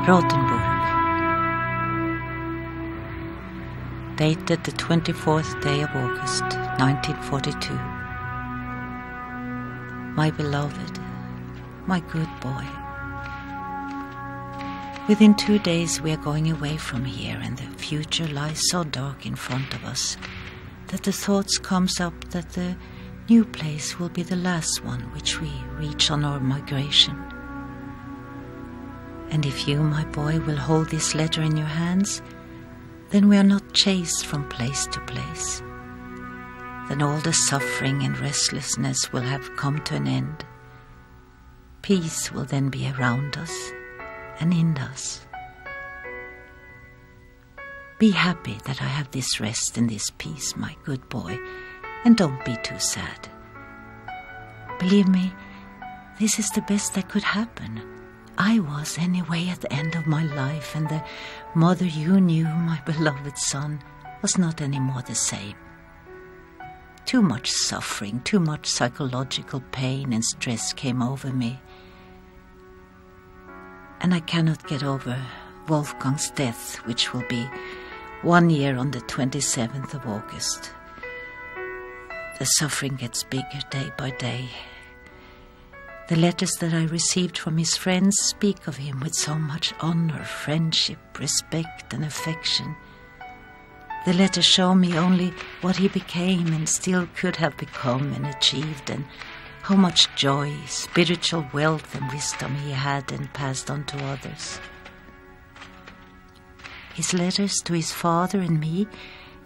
Rothenburg. Dated the 24th day of August, 1942. My beloved, my good boy. Within 2 days we are going away from here, and the future lies so dark in front of us that the thoughts comes up that the new place will be the last one which we reach on our migration. And if you, my boy, will hold this letter in your hands, then we are not chased from place to place. Then all the suffering and restlessness will have come to an end. Peace will then be around us and in us. Be happy that I have this rest and this peace, my good boy, and don't be too sad. Believe me, this is the best that could happen. I was anyway at the end of my life, and the mother you knew, my beloved son, was not any more the same. Too much suffering, too much psychological pain and stress came over me. And I cannot get over Wolfgang's death, which will be 1 year on the 27th of August. The suffering gets bigger day by day. The letters that I received from his friends speak of him with so much honor, friendship, respect, and affection. The letters show me only what he became and still could have become and achieved, and how much joy, spiritual wealth, and wisdom he had and passed on to others. His letters to his father and me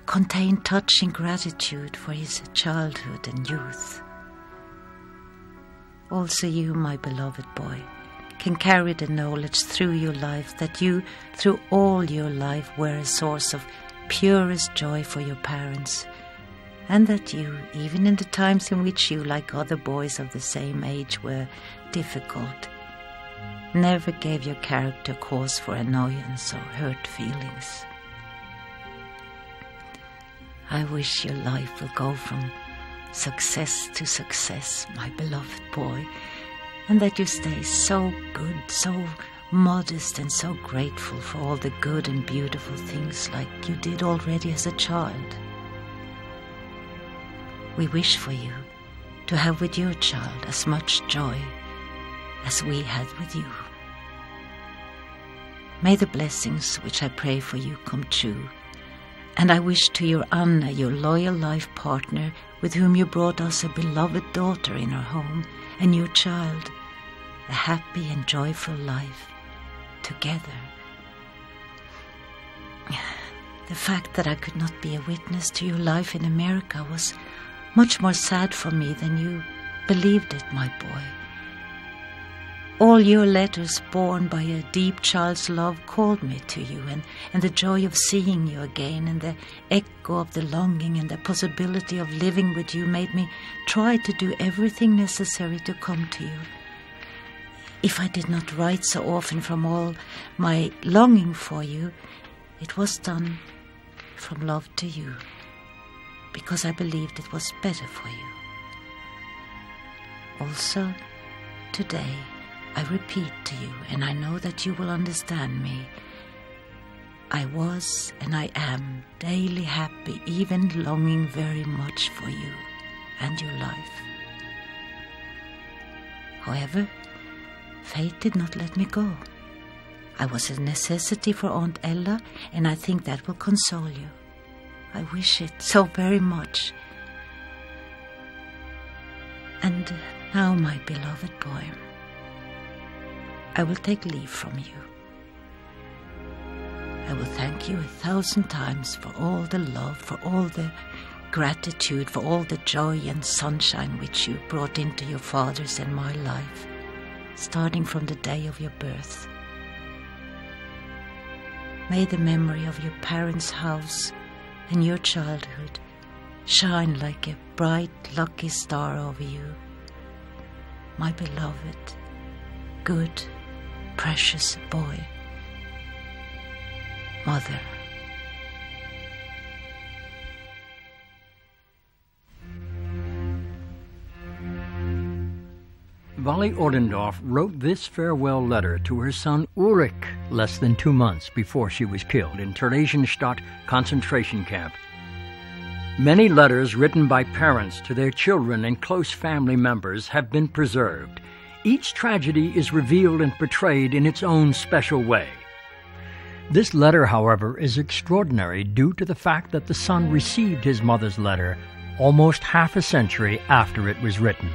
contain touching gratitude for his childhood and youth. Also you, my beloved boy, can carry the knowledge through your life that you, through all your life, were a source of purest joy for your parents, and that you, even in the times in which you, like other boys of the same age, were difficult, never gave your character cause for annoyance or hurt feelings. I wish your life will go from success to success, my beloved boy, and that you stay so good, so modest, and so grateful for all the good and beautiful things like you did already as a child. We wish for you to have with your child as much joy as we had with you. May the blessings which I pray for you come true, and I wish to your Anna, your loyal life partner, with whom you brought us a beloved daughter in our home, and your child, a happy and joyful life together. The fact that I could not be a witness to your life in America was much more sad for me than you believed it, my boy. All your letters born by a deep child's love called me to you, and the joy of seeing you again, and the echo of the longing and the possibility of living with you made me try to do everything necessary to come to you. If I did not write so often from all my longing for you, it was done from love to you, because I believed it was better for you. Also, today, I repeat to you, and I know that you will understand me, I was and I am daily happy, even longing very much for you and your life. However, fate did not let me go. I was a necessity for Aunt Ella, and I think that will console you. I wish it so very much. And now, my beloved boy, I will take leave from you. I will thank you 1,000 times for all the love, for all the gratitude, for all the joy and sunshine which you brought into your father's and my life, starting from the day of your birth. May the memory of your parents' house and your childhood shine like a bright, lucky star over you, my beloved, good, precious boy. Mother. Vali Oldendorf wrote this farewell letter to her son Ulrich less than 2 months before she was killed in Theresienstadt concentration camp. Many letters written by parents to their children and close family members have been preserved. Each tragedy is revealed and portrayed in its own special way. This letter, however, is extraordinary due to the fact that the son received his mother's letter almost half a century after it was written.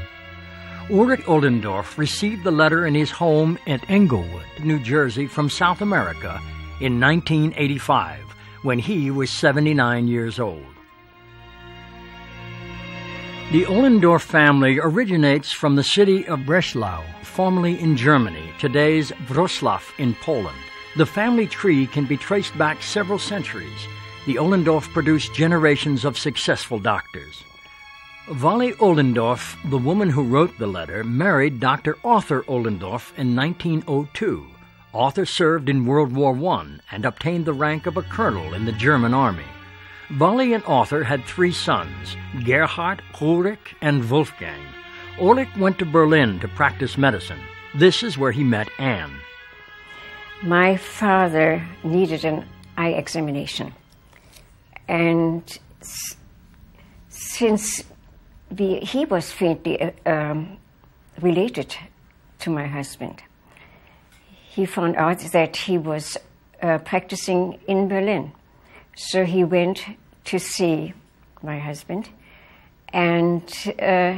Ulrich Oldendorf received the letter in his home at Englewood, New Jersey, from South America in 1985, when he was 79 years old. The Oldendorf family originates from the city of Breslau, formerly in Germany, today's Wrocław in Poland. The family tree can be traced back several centuries. The Oldendorf produced generations of successful doctors. Vali Oldendorf, the woman who wrote the letter, married Dr. Arthur Oldendorf in 1902. Arthur served in World War I and obtained the rank of a colonel in the German army. Vali and Arthur had 3 sons, Gerhard, Ulrich, and Wolfgang. Ulrich went to Berlin to practice medicine. This is where he met Anne. My father needed an eye examination. And since he was faintly related to my husband, he found out that he was practicing in Berlin. So he went to see my husband and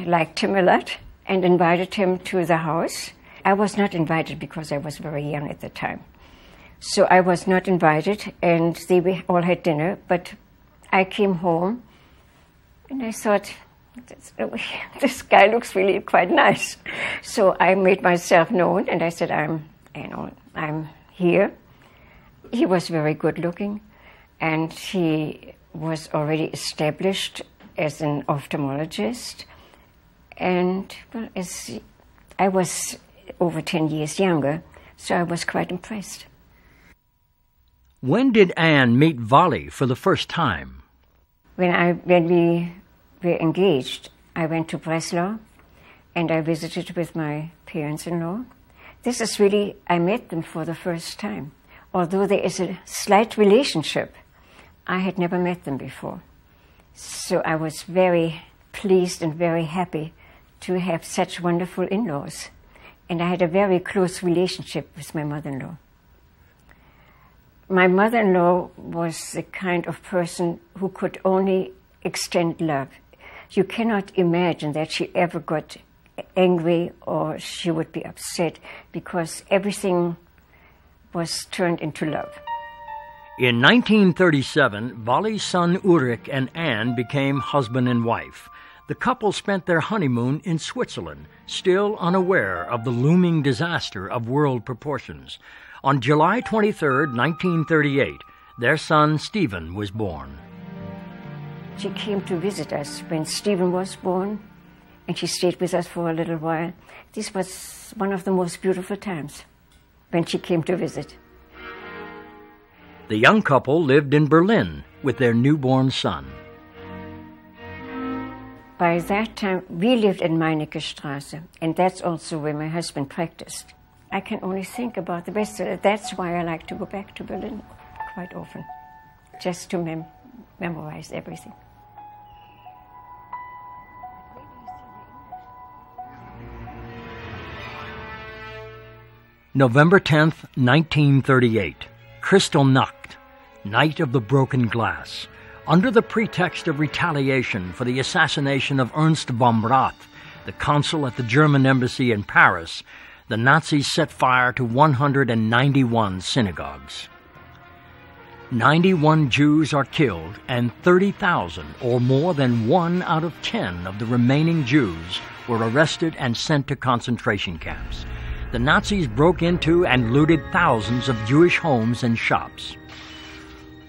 liked him a lot and invited him to the house. I was not invited because I was very young at the time. So I was not invited, and they all had dinner, but I came home and I thought, this guy looks really quite nice. So I made myself known and I said, I'm here. He was very good looking, and he was already established as an ophthalmologist. And well, as I was over 10 years younger, so I was quite impressed. When did Anne meet Vali for the first time? When we were engaged, I went to Breslau and I visited with my parents-in-law. This is really, I met them for the first time. Although there is a slight relationship, I had never met them before. So I was very pleased and very happy to have such wonderful in-laws. And I had a very close relationship with my mother-in-law. My mother-in-law was the kind of person who could only extend love. You cannot imagine that she ever got angry or she would be upset, because everything was turned into love. In 1937, Vali's son Ulrich and Anne became husband and wife. The couple spent their honeymoon in Switzerland, still unaware of the looming disaster of world proportions. On July 23, 1938, their son Stephen was born. She came to visit us when Stephen was born, and she stayed with us for a little while. This was one of the most beautiful times when she came to visit. The young couple lived in Berlin with their newborn son. By that time, we lived in Meinecke Straße, and that's also where my husband practiced. I can only think about the best. That's why I like to go back to Berlin quite often, just to memorize everything. November 10th, 1938. Kristallnacht, Night of the Broken Glass. Under the pretext of retaliation for the assassination of Ernst von Rath, the consul at the German embassy in Paris, the Nazis set fire to 191 synagogues. 91 Jews are killed, and 30,000, or more than 1 out of 10 of the remaining Jews, were arrested and sent to concentration camps. The Nazis broke into and looted thousands of Jewish homes and shops.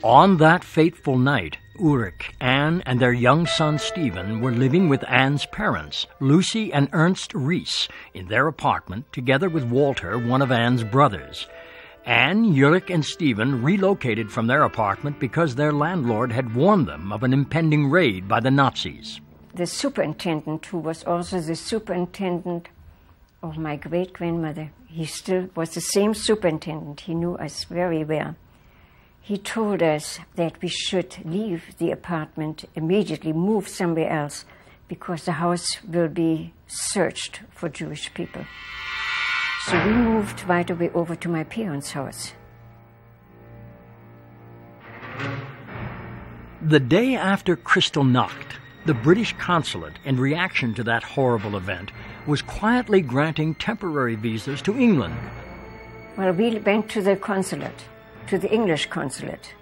On that fateful night, Ulrich, Anne, and their young son Stephen were living with Anne's parents, Lucy and Ernst Ries, in their apartment, together with Walter, one of Anne's brothers. Anne, Ulrich, and Stephen relocated from their apartment because their landlord had warned them of an impending raid by the Nazis. The superintendent, who was also the superintendent of my great-grandmother. He still was the same superintendent. He knew us very well. He told us that we should leave the apartment immediately, move somewhere else, because the house will be searched for Jewish people. So we moved right away over to my parents' house. The day after Kristallnacht, the British consulate, in reaction to that horrible event, was quietly granting temporary visas to England. Well, we went to the consulate, to the English consulate,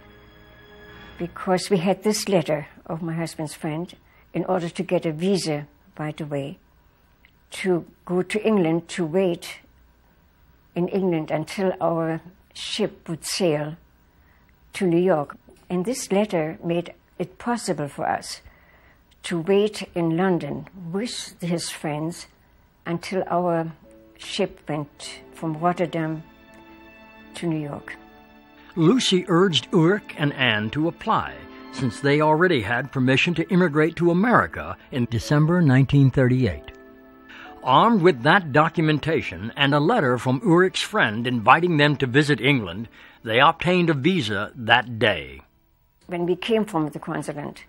because we had this letter of my husband's friend in order to get a visa right away, to go to England, to wait in England until our ship would sail to New York. And this letter made it possible for us to wait in London with his friends until our ship went from Rotterdam to New York. Lucy urged Ulrich and Anne to apply, since they already had permission to immigrate to America in December 1938. Armed with that documentation and a letter from Ulrich's friend inviting them to visit England, they obtained a visa that day. When we came from the consulate,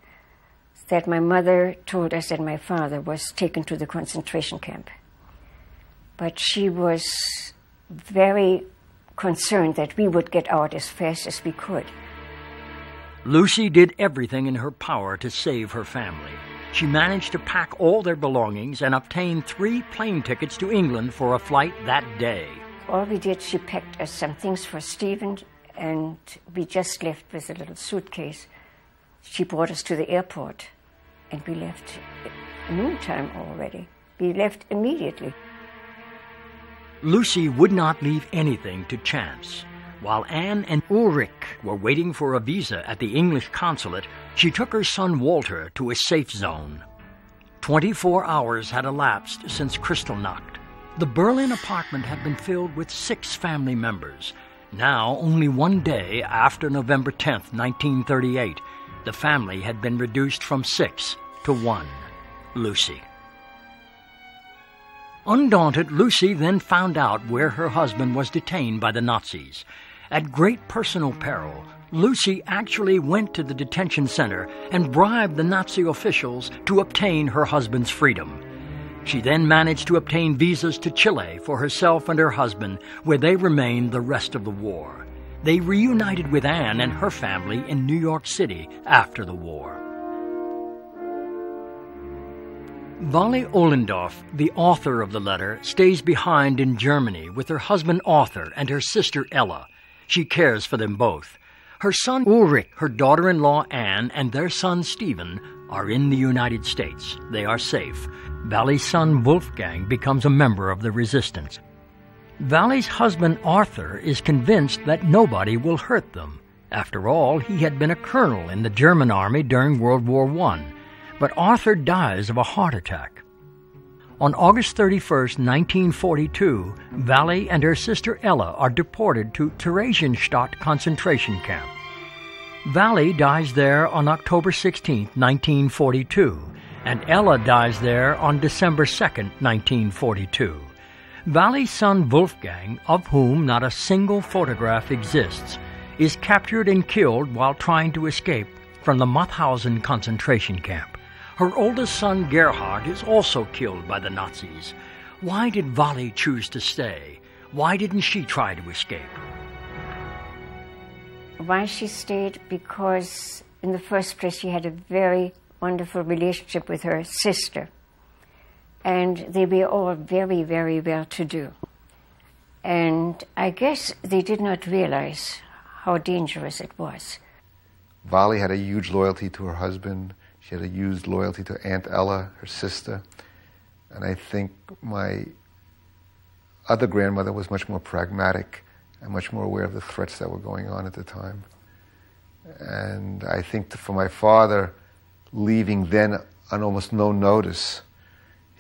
that my mother told us that my father was taken to the concentration camp. But she was very concerned that we would get out as fast as we could. Lucy did everything in her power to save her family. She managed to pack all their belongings and obtain 3 plane tickets to England for a flight that day. All we did, she packed us some things for Stephen, and we just left with a little suitcase. She brought us to the airport, and we left at noontime already. We left immediately. Lucy would not leave anything to chance. While Anne and Ulrich were waiting for a visa at the English consulate, she took her son Walter to a safe zone. 24 hours had elapsed since Kristallnacht. The Berlin apartment had been filled with 6 family members. Now, only one day after November 10th, 1938, the family had been reduced from 6 to 1, Lucy. Undaunted, Lucy then found out where her husband was detained by the Nazis. At great personal peril, Lucy actually went to the detention center and bribed the Nazi officials to obtain her husband's freedom. She then managed to obtain visas to Chile for herself and her husband, where they remained the rest of the war. They reunited with Anne and her family in New York City after the war. Vali Ohlendorf, the author of the letter, stays behind in Germany with her husband Arthur and her sister Ella. She cares for them both. Her son Ulrich, her daughter-in-law Anne, and their son Stephen are in the United States. They are safe. Vali's son Wolfgang becomes a member of the resistance. Vali's husband Arthur is convinced that nobody will hurt them. After all, he had been a colonel in the German army during World War I. But Arthur dies of a heart attack. On August 31st, 1942, Vali and her sister Ella are deported to Theresienstadt concentration camp. Vali dies there on October 16, 1942, and Ella dies there on December 2, 1942. Vali's son Wolfgang, of whom not a single photograph exists, is captured and killed while trying to escape from the Mauthausen concentration camp. Her oldest son Gerhard is also killed by the Nazis. Why did Vali choose to stay? Why didn't she try to escape? Why she stayed? Because in the first place she had a very wonderful relationship with her sister. And they were all very, very well-to-do. And I guess they did not realize how dangerous it was. Vali had a huge loyalty to her husband. She had a huge loyalty to Aunt Ella, her sister. And I think my other grandmother was much more pragmatic and much more aware of the threats that were going on at the time. And I think for my father, leaving then on almost no notice,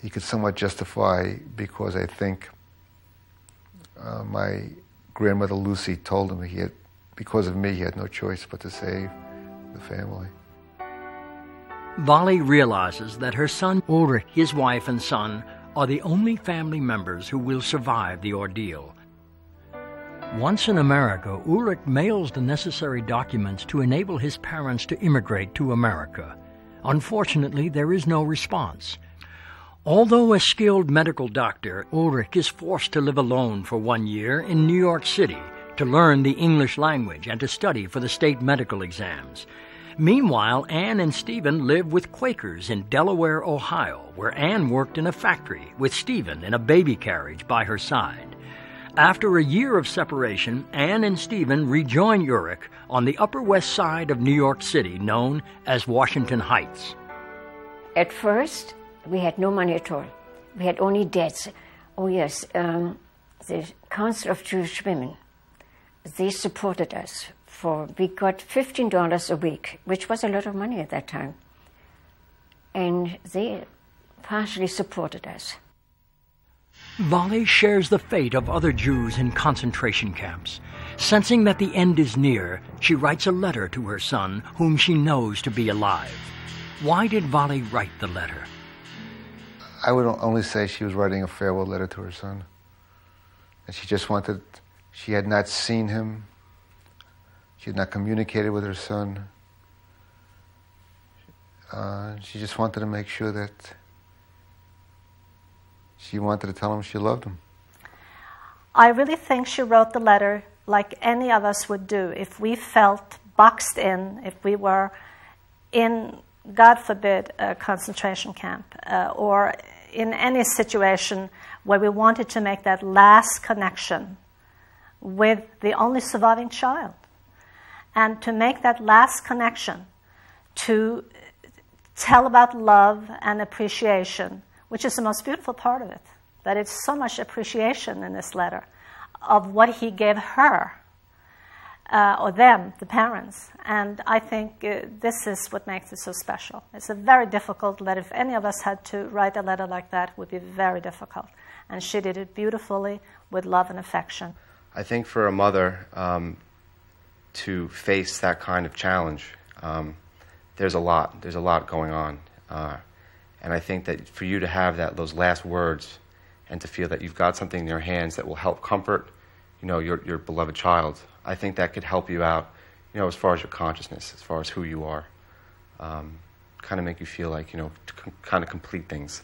he could somewhat justify, because I think my grandmother Lucy told him because of me, he had no choice but to save the family. Vali realizes that her son Ulrich, his wife and son, are the only family members who will survive the ordeal. Once in America, Ulrich mails the necessary documents to enable his parents to immigrate to America. Unfortunately, there is no response. Although a skilled medical doctor, Ulrich is forced to live alone for 1 year in New York City to learn the English language and to study for the state medical exams. Meanwhile, Anne and Stephen live with Quakers in Delaware, Ohio, where Anne worked in a factory with Stephen in a baby carriage by her side. After a year of separation, Anne and Stephen rejoin Ulrich on the Upper West Side of New York City, known as Washington Heights. At first, we had no money at all. We had only debts. Oh yes, the Council of Jewish Women, they supported us. We got $15 a week, which was a lot of money at that time. And they partially supported us. Vali shares the fate of other Jews in concentration camps. Sensing that the end is near, she writes a letter to her son, whom she knows to be alive. Why did Vali write the letter? I would only say she was writing a farewell letter to her son. And she had not seen him. She had not communicated with her son. She just wanted to make sure that she wanted to tell him she loved him. I really think she wrote the letter like any of us would do if we felt boxed in, if we were in, God forbid, a concentration camp, or in any situation where we wanted to make that last connection with the only surviving child. And to make that last connection, to tell about love and appreciation, which is the most beautiful part of it, that it's so much appreciation in this letter of what he gave her, or them, the parents. And I think this is what makes it so special. It's a very difficult letter. If any of us had to write a letter like that, it would be very difficult. And she did it beautifully with love and affection. I think for a mother to face that kind of challenge, there's a lot going on. And I think that for you to have those last words and to feel that you've got something in your hands that will help comfort, your beloved child, I think that could help you out, as far as your consciousness, as far as who you are. Kind of make you feel like, to kind of complete things.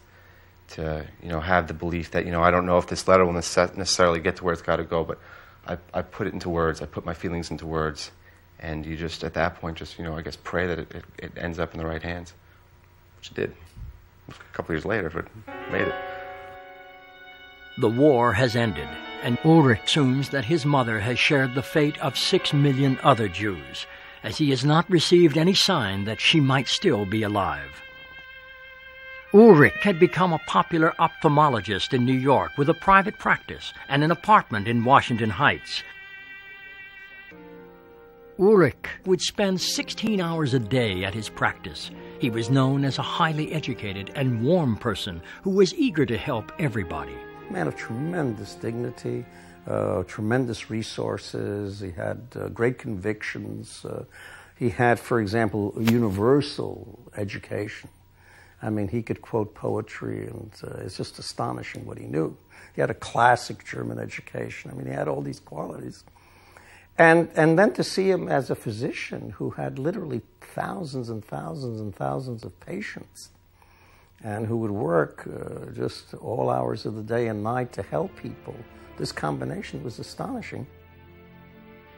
To, have the belief that, I don't know if this letter will necessarily get to where it's got to go, but I put it into words, I put my feelings into words, and you just, at that point, just, I guess pray that it ends up in the right hands, which it did. A couple years later, but it made it. The war has ended, and Ulrich assumes that his mother has shared the fate of 6 million other Jews, as he has not received any sign that she might still be alive. Ulrich had become a popular ophthalmologist in New York with a private practice and an apartment in Washington Heights. Ulrich would spend 16 hours a day at his practice. He was known as a highly educated and warm person who was eager to help everybody. Man of tremendous dignity, tremendous resources. He had great convictions. He had, for example, universal education. I mean, he could quote poetry, and it's just astonishing what he knew. He had a classic German education. I mean, he had all these qualities. And then to see him as a physician who had literally thousands and thousands and thousands of patients, and who would work just all hours of the day and night to help people, this combination was astonishing.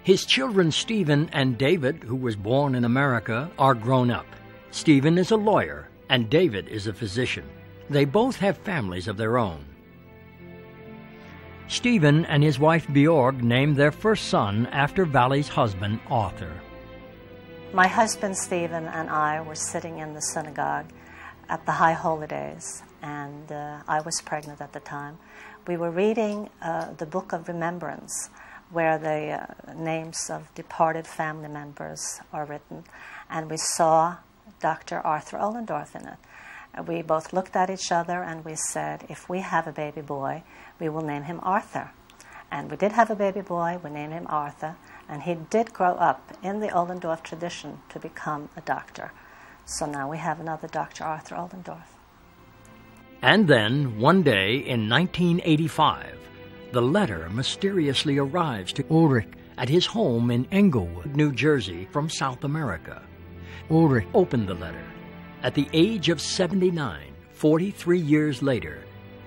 His children, Stephen and David, who was born in America, are grown up. Stephen is a lawyer, and David is a physician. They both have families of their own. Stephen and his wife Bjorg named their first son after Vali's husband, Arthur. My husband Stephen and I were sitting in the synagogue at the High Holy Days, and I was pregnant at the time. We were reading the Book of Remembrance, where the names of departed family members are written, and we saw Dr. Arthur Ollendorf in it. We both looked at each other and we said, if we have a baby boy, we will name him Arthur. And we did have a baby boy, we named him Arthur, and he did grow up in the Ollendorf tradition to become a doctor. So now we have another Dr. Arthur Ollendorf. And then, one day in 1985, the letter mysteriously arrives to Ulrich at his home in Englewood, New Jersey, from South America. Ulrich opened the letter. At the age of 79, 43 years later,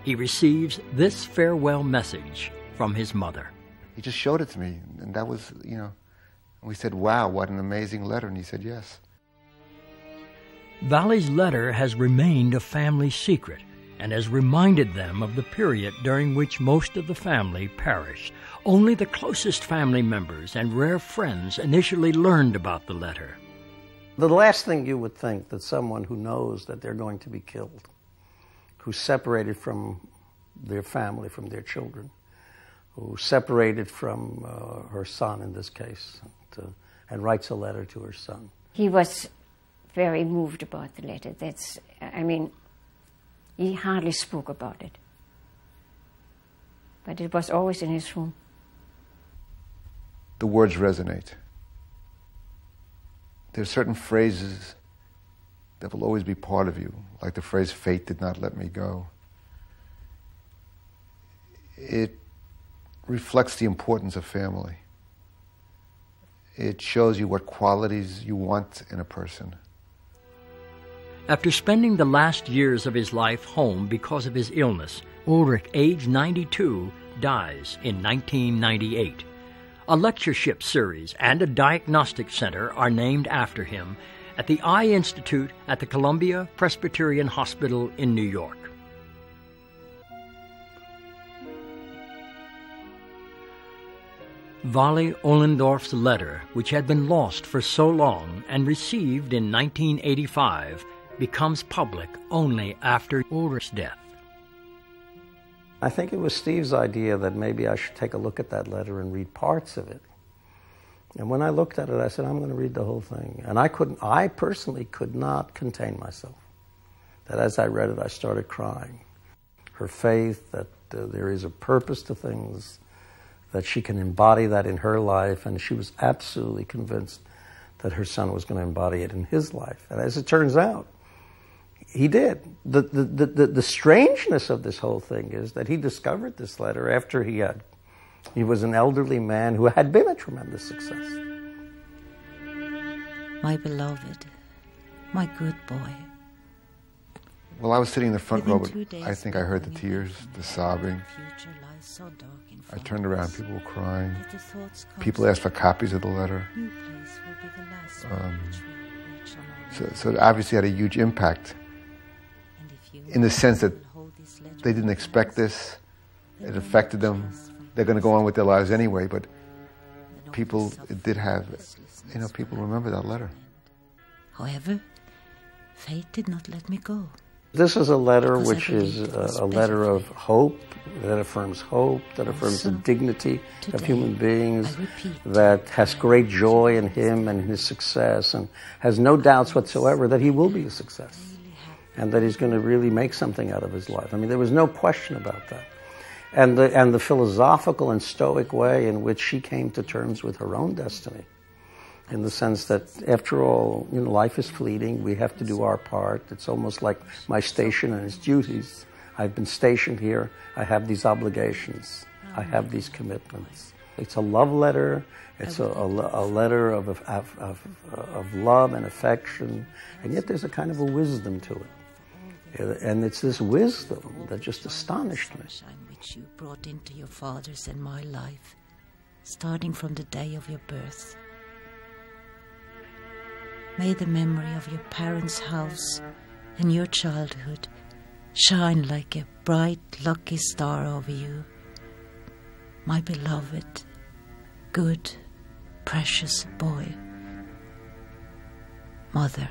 he receives this farewell message from his mother. He just showed it to me, and that was, we said, wow, what an amazing letter, and he said yes. Valley's letter has remained a family secret and has reminded them of the period during which most of the family perished. Only the closest family members and rare friends initially learned about the letter. The last thing you would think that someone who knows that they're going to be killed, who's separated from their family, from their children, who's separated from her son in this case, and writes a letter to her son. He was very moved about the letter. He hardly spoke about it. But it was always in his room. The words resonate. There are certain phrases that will always be part of you, like the phrase, "Fate did not let me go." It reflects the importance of family. It shows you what qualities you want in a person. After spending the last years of his life home because of his illness, Ulrich, age 92, dies in 1998. A lectureship series and a diagnostic center are named after him at the Eye Institute at the Columbia Presbyterian Hospital in New York. Wally Ohlendorf's letter, which had been lost for so long and received in 1985, becomes public only after Ulrich's death. I think it was Steve's idea that maybe I should take a look at that letter and read parts of it. And when I looked at it, I said, I'm going to read the whole thing. And I personally could not contain myself. That as I read it, I started crying. Her faith that there is a purpose to things, that she can embody that in her life, and she was absolutely convinced that her son was going to embody it in his life. And as it turns out, he did. The strangeness of this whole thing is that he discovered this letter after he was an elderly man who had been a tremendous success. My beloved, my good boy. Well, I was sitting in the front row, Within but 2 days I think I heard the tears, the sobbing. Future lies so dark in I front turned of around, us. people were crying. If the thoughts People asked for copies of the letter. New place will be the last one which we will reach on our So it obviously had a huge impact And if you in the sense that will hold this letter they didn't in expect your this. hands, It affected them. They're going to go on with their lives anyway, but then all people, the it did have, selflessness people will remember that letter. end. However, fate did not let me go. This is a letter Because I which is believed it was a better letter for of me. hope, that affirms hope, that affirms the Also, dignity of today, human beings, I repeat, that has great joy in him and his success, and has no doubts whatsoever that he will be a success, and that he's going to really make something out of his life. I mean, there was no question about that. And the philosophical and stoic way in which she came to terms with her own destiny, in the sense that, after all, life is fleeting. We have to do our part. It's almost like my station and its duties. I've been stationed here. I have these obligations. I have these commitments. It's a love letter. It's a letter of love and affection, and yet there's a kind of a wisdom to it. And it's this wisdom that just astonished me. Sunshine which you brought into your father's and my life, starting from the day of your birth. May the memory of your parents' house and your childhood shine like a bright, lucky star over you, my beloved, good, precious boy. Mother.